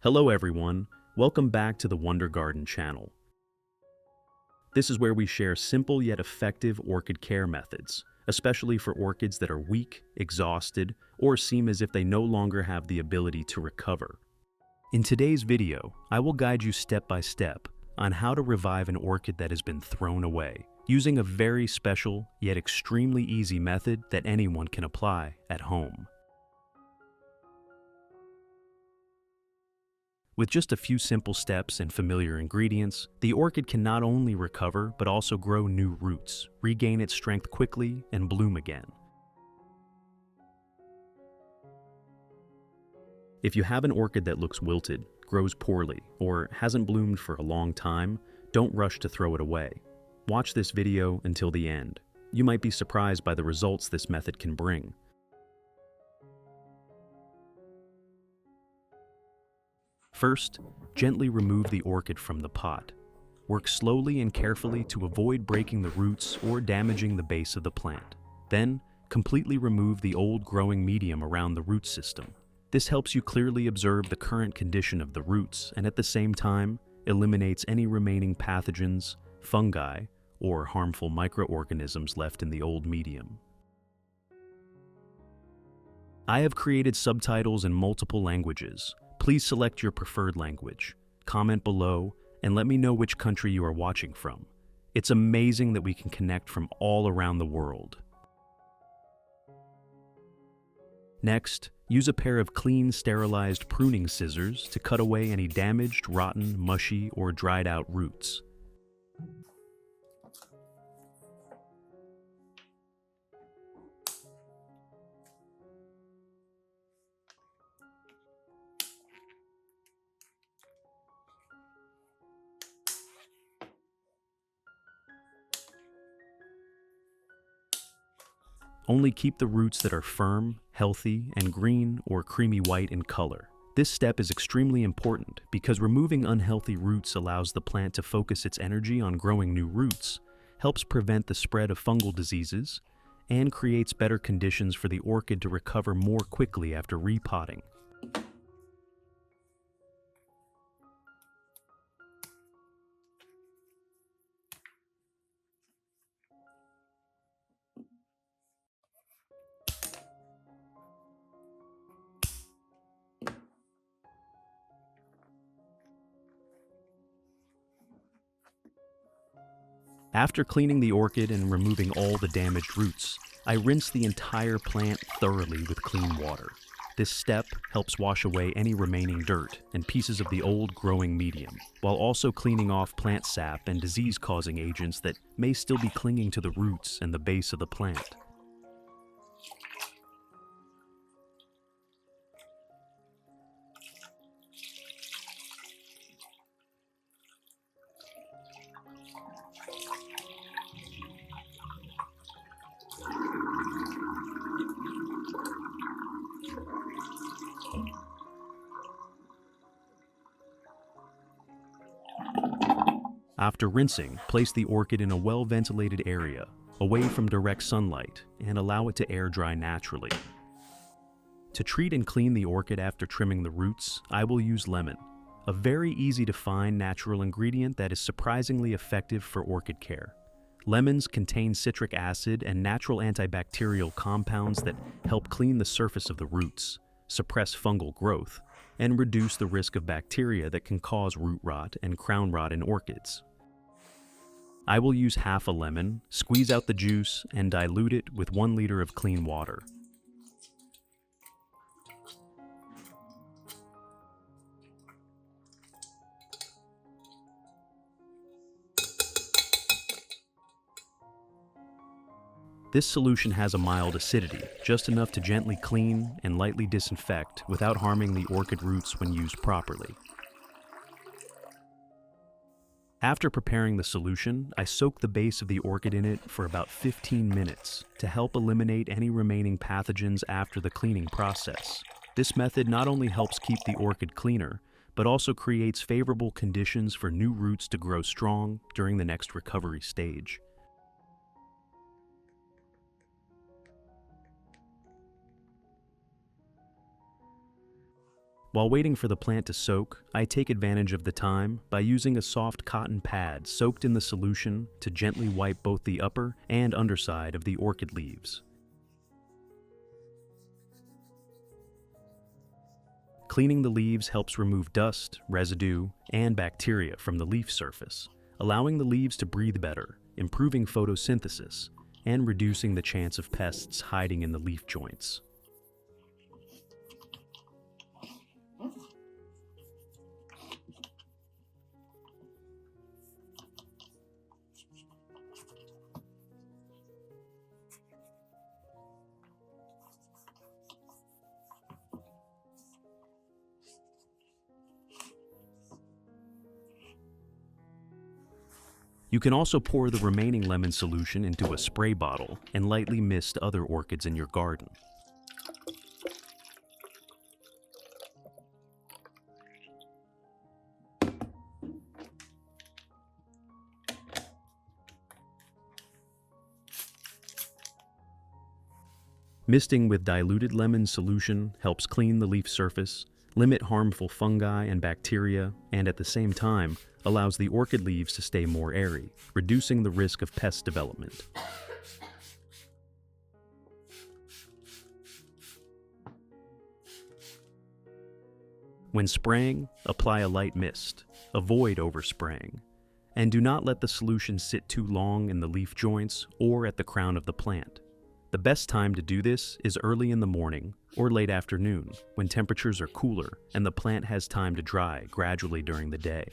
Hello everyone, welcome back to the Wonder Garden channel. This is where we share simple yet effective orchid care methods, especially for orchids that are weak, exhausted, or seem as if they no longer have the ability to recover. In today's video, I will guide you step by step on how to revive an orchid that has been thrown away, using a very special yet extremely easy method that anyone can apply at home. With just a few simple steps and familiar ingredients, the orchid can not only recover but also grow new roots, regain its strength quickly, and bloom again. If you have an orchid that looks wilted, grows poorly, or hasn't bloomed for a long time, don't rush to throw it away. Watch this video until the end. You might be surprised by the results this method can bring. First, gently remove the orchid from the pot. Work slowly and carefully to avoid breaking the roots or damaging the base of the plant. Then, completely remove the old growing medium around the root system. This helps you clearly observe the current condition of the roots and at the same time eliminates any remaining pathogens, fungi, or harmful microorganisms left in the old medium. I have created subtitles in multiple languages. Please select your preferred language, comment below, and let me know which country you are watching from. It's amazing that we can connect from all around the world. Next, use a pair of clean, sterilized pruning scissors to cut away any damaged, rotten, mushy, or dried out roots. Only keep the roots that are firm, healthy, and green or creamy white in color. This step is extremely important because removing unhealthy roots allows the plant to focus its energy on growing new roots, helps prevent the spread of fungal diseases, and creates better conditions for the orchid to recover more quickly after repotting. After cleaning the orchid and removing all the damaged roots, I rinse the entire plant thoroughly with clean water. This step helps wash away any remaining dirt and pieces of the old growing medium, while also cleaning off plant sap and disease-causing agents that may still be clinging to the roots and the base of the plant. After rinsing, place the orchid in a well-ventilated area, away from direct sunlight, and allow it to air dry naturally. To treat and clean the orchid after trimming the roots, I will use lemon, a very easy-to-find natural ingredient that is surprisingly effective for orchid care. Lemons contain citric acid and natural antibacterial compounds that help clean the surface of the roots, suppress fungal growth, and reduce the risk of bacteria that can cause root rot and crown rot in orchids. I will use half a lemon, squeeze out the juice, and dilute it with 1 liter of clean water. This solution has a mild acidity, just enough to gently clean and lightly disinfect without harming the orchid roots when used properly. After preparing the solution, I soak the base of the orchid in it for about 15 minutes to help eliminate any remaining pathogens after the cleaning process. This method not only helps keep the orchid cleaner, but also creates favorable conditions for new roots to grow strong during the next recovery stage. While waiting for the plant to soak, I take advantage of the time by using a soft cotton pad soaked in the solution to gently wipe both the upper and underside of the orchid leaves. Cleaning the leaves helps remove dust, residue, and bacteria from the leaf surface, allowing the leaves to breathe better, improving photosynthesis, and reducing the chance of pests hiding in the leaf joints. You can also pour the remaining lemon solution into a spray bottle and lightly mist other orchids in your garden. Misting with diluted lemon solution helps clean the leaf surface, limit harmful fungi and bacteria, and at the same time, allows the orchid leaves to stay more airy, reducing the risk of pest development. When spraying, apply a light mist. Avoid overspraying. And do not let the solution sit too long in the leaf joints or at the crown of the plant. The best time to do this is early in the morning or late afternoon, when temperatures are cooler and the plant has time to dry gradually during the day.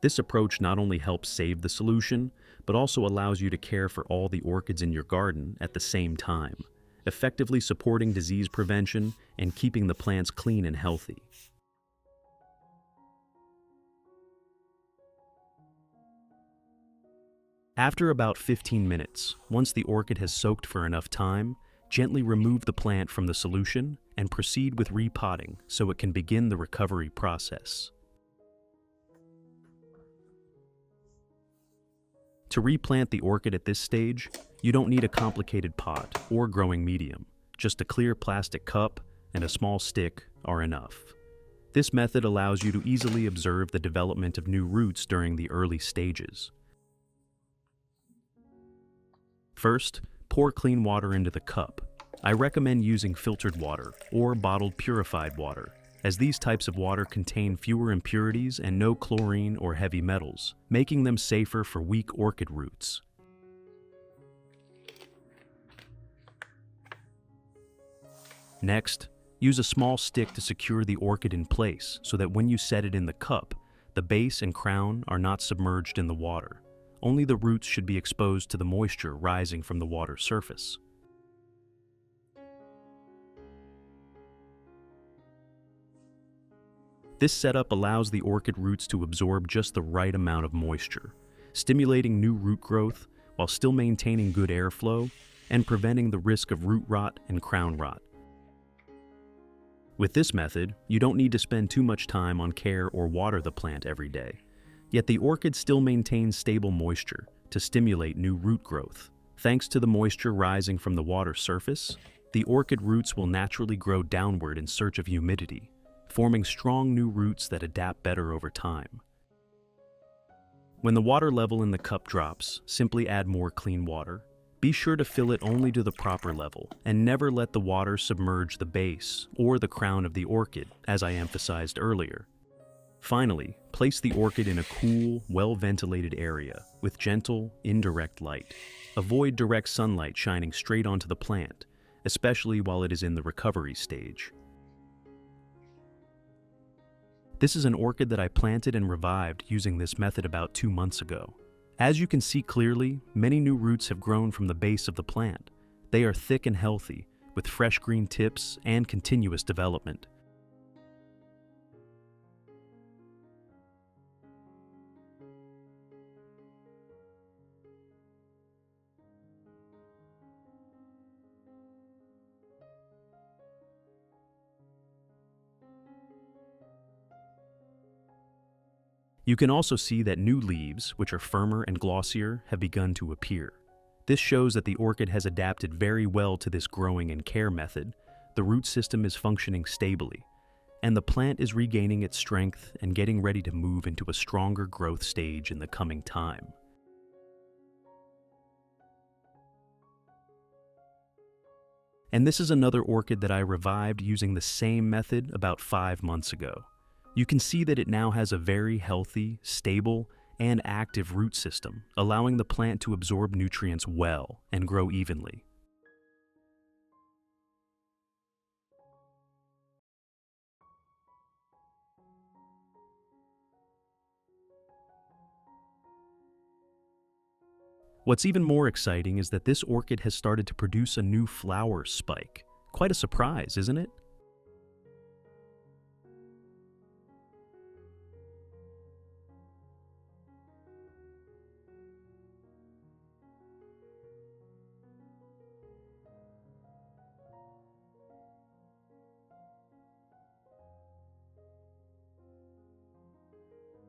This approach not only helps save the solution, but also allows you to care for all the orchids in your garden at the same time, effectively supporting disease prevention and keeping the plants clean and healthy. After about 15 minutes, once the orchid has soaked for enough time, gently remove the plant from the solution and proceed with repotting so it can begin the recovery process. To replant the orchid at this stage, you don't need a complicated pot or growing medium. Just a clear plastic cup and a small stick are enough. This method allows you to easily observe the development of new roots during the early stages. First, pour clean water into the cup. I recommend using filtered water or bottled purified water, as these types of water contain fewer impurities and no chlorine or heavy metals, making them safer for weak orchid roots. Next, use a small stick to secure the orchid in place so that when you set it in the cup, the base and crown are not submerged in the water. Only the roots should be exposed to the moisture rising from the water surface. This setup allows the orchid roots to absorb just the right amount of moisture, stimulating new root growth while still maintaining good airflow and preventing the risk of root rot and crown rot. With this method, you don't need to spend too much time on care or water the plant every day, yet the orchid still maintains stable moisture to stimulate new root growth. Thanks to the moisture rising from the water surface, the orchid roots will naturally grow downward in search of humidity, forming strong new roots that adapt better over time. When the water level in the cup drops, simply add more clean water. Be sure to fill it only to the proper level, and never let the water submerge the base or the crown of the orchid, as I emphasized earlier. Finally, place the orchid in a cool, well-ventilated area with gentle, indirect light. Avoid direct sunlight shining straight onto the plant, especially while it is in the recovery stage. This is an orchid that I planted and revived using this method about 2 months ago. As you can see clearly, many new roots have grown from the base of the plant. They are thick and healthy, with fresh green tips and continuous development. You can also see that new leaves, which are firmer and glossier, have begun to appear. This shows that the orchid has adapted very well to this growing and care method. The root system is functioning stably, and the plant is regaining its strength and getting ready to move into a stronger growth stage in the coming time. And this is another orchid that I revived using the same method about 5 months ago. You can see that it now has a very healthy, stable, and active root system, allowing the plant to absorb nutrients well and grow evenly. What's even more exciting is that this orchid has started to produce a new flower spike. Quite a surprise, isn't it?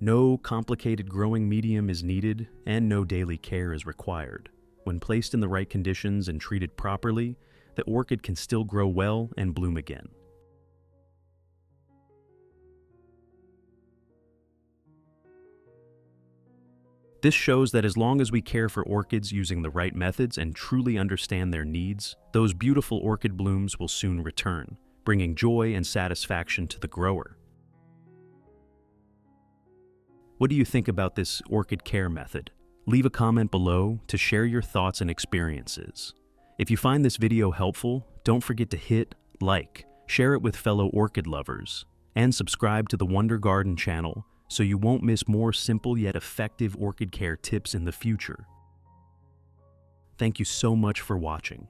No complicated growing medium is needed, and no daily care is required. When placed in the right conditions and treated properly, the orchid can still grow well and bloom again. This shows that as long as we care for orchids using the right methods and truly understand their needs, those beautiful orchid blooms will soon return, bringing joy and satisfaction to the grower. What do you think about this orchid care method? Leave a comment below to share your thoughts and experiences. If you find this video helpful, don't forget to hit like, share it with fellow orchid lovers, and subscribe to the Wonder Garden channel so you won't miss more simple yet effective orchid care tips in the future. Thank you so much for watching.